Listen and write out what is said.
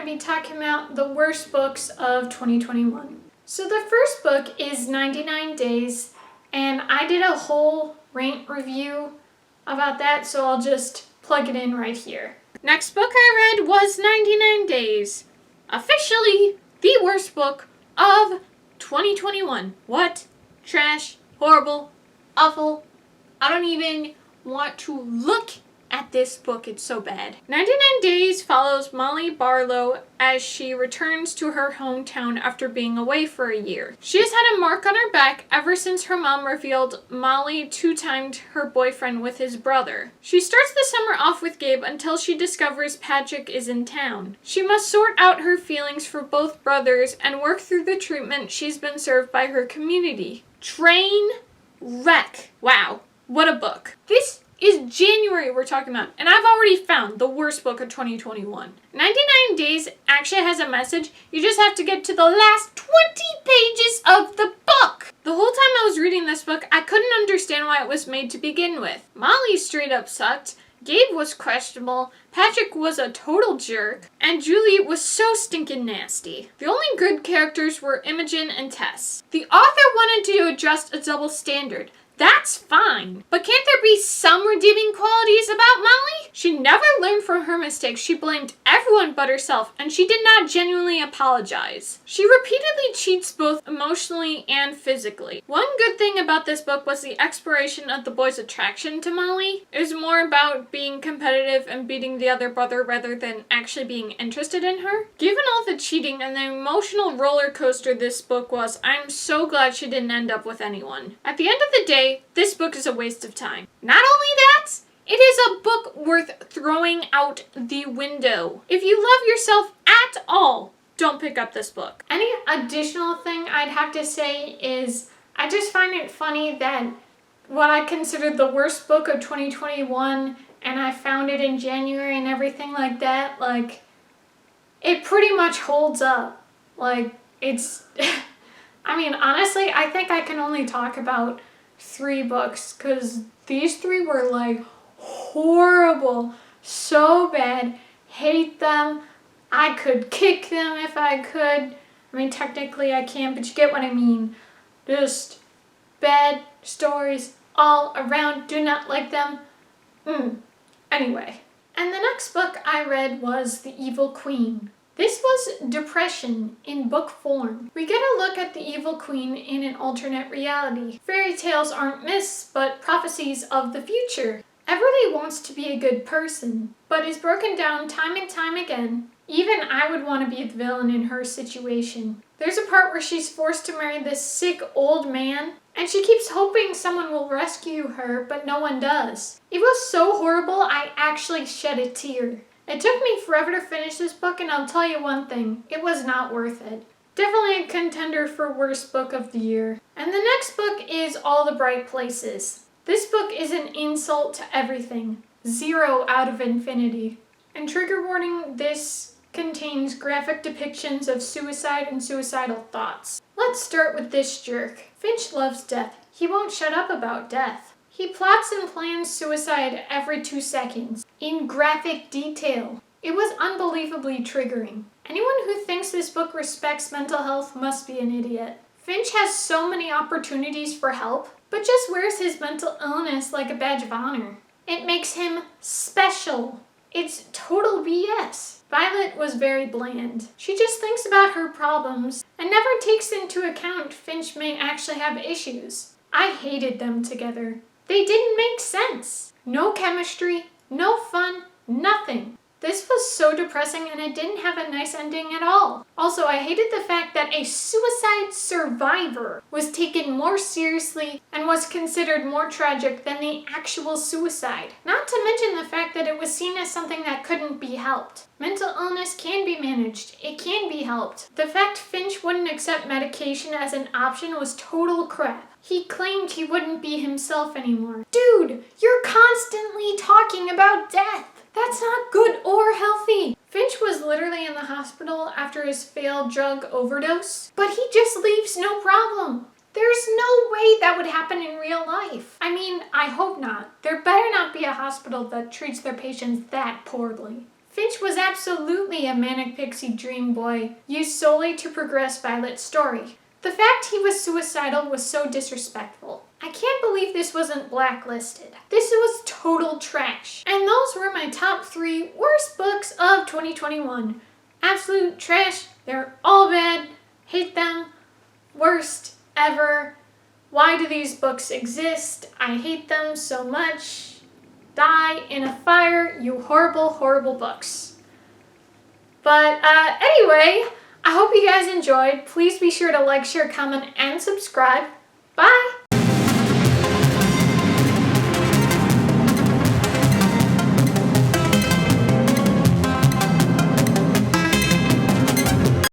be talking about the worst books of 2021. So the first book is 99 Days, and I did a whole rant review about that, so I'll just plug it in right here. Next book I read was 99 Days. Officially the worst book of 2021. What? Trash. Horrible. Awful. I don't even want to look at this book, it's so bad. 99 Days follows Molly Barlow as she returns to her hometown after being away for a year. She has had a mark on her back ever since her mom revealed Molly two-timed her boyfriend with his brother. She starts the summer off with Gabe until she discovers Patrick is in town. She must sort out her feelings for both brothers and work through the treatment she's been served by her community. Train wreck. Wow, what a book. This is January we're talking about, and I've already found the worst book of 2021. 99 Days actually has a message. You just have to get to the last 20 pages of the book. The whole time I was reading this book, I couldn't understand why it was made to begin with. Molly straight up sucked, Gabe was questionable, Patrick was a total jerk, and Julie was so stinking nasty. The only good characters were Imogen and Tess. The author wanted to adjust a double standard. That's fine. But can't there be some redeeming qualities about Molly? She never learned from her mistakes. She blamed everyone but herself, and she did not genuinely apologize. She repeatedly cheats both emotionally and physically. One good thing about this book was the exploration of the boy's attraction to Molly. It was more about being competitive and beating the other brother rather than actually being interested in her. Given all the cheating and the emotional roller coaster this book was, I'm so glad she didn't end up with anyone. At the end of the day, this book is a waste of time. Not only that, it is a book worth throwing out the window. If you love yourself at all, don't pick up this book. Any additional thing I'd have to say is I just find it funny that what I considered the worst book of 2021 and I found it in January and everything like that, like, it pretty much holds up. Like, it's, I mean, honestly, I think I can only talk about 3 books because these 3 were like horrible, so bad, hate them. I could kick them if I could. I mean, technically I can't, but you get what I mean. Just bad stories all around. Do not like them. Anyway. And the next book I read was The Evil Queen. This was depression in book form. We get a look at the evil queen in an alternate reality. Fairy tales aren't myths, but prophecies of the future. Everly wants to be a good person, but is broken down time and time again. Even I would want to be the villain in her situation. There's a part where she's forced to marry this sick old man, and she keeps hoping someone will rescue her, but no one does. It was so horrible, I actually shed a tear. It took me forever to finish this book, and I'll tell you one thing, it was not worth it. Definitely a contender for worst book of the year. And the next book is All the Bright Places. This book is an insult to everything. 0 out of infinity. And trigger warning, this contains graphic depictions of suicide and suicidal thoughts. Let's start with this jerk. Finch loves death. He won't shut up about death. He plots and plans suicide every 2 seconds, in graphic detail. It was unbelievably triggering. Anyone who thinks this book respects mental health must be an idiot. Finch has so many opportunities for help, but just wears his mental illness like a badge of honor. It makes him special. It's total BS. Violet was very bland. She just thinks about her problems and never takes into account Finch may actually have issues. I hated them together. They didn't make sense. No chemistry, no fun, nothing. This was so depressing and it didn't have a nice ending at all. Also, I hated the fact that a suicide survivor was taken more seriously and was considered more tragic than the actual suicide. Not to mention the fact that it was seen as something that couldn't be helped. Mental illness can be managed. It can be helped. The fact Finch wouldn't accept medication as an option was total crap. He claimed he wouldn't be himself anymore. Dude, you're constantly talking about death. That's not good or healthy. Finch was literally in the hospital after his failed drug overdose, but he just leaves no problem. There's no way that would happen in real life. I mean, I hope not. There better not be a hospital that treats their patients that poorly. Finch was absolutely a manic pixie dream boy, used solely to progress Violet's story. The fact he was suicidal was so disrespectful. I can't believe this wasn't blacklisted. This was total trash. And those were my top 3 worst books of 2021. Absolute trash. They're all bad. Hate them. Worst ever. Why do these books exist? I hate them so much. Die in a fire, you horrible, horrible books. But anyway, I hope you guys enjoyed. Please be sure to like, share, comment, and subscribe. Bye!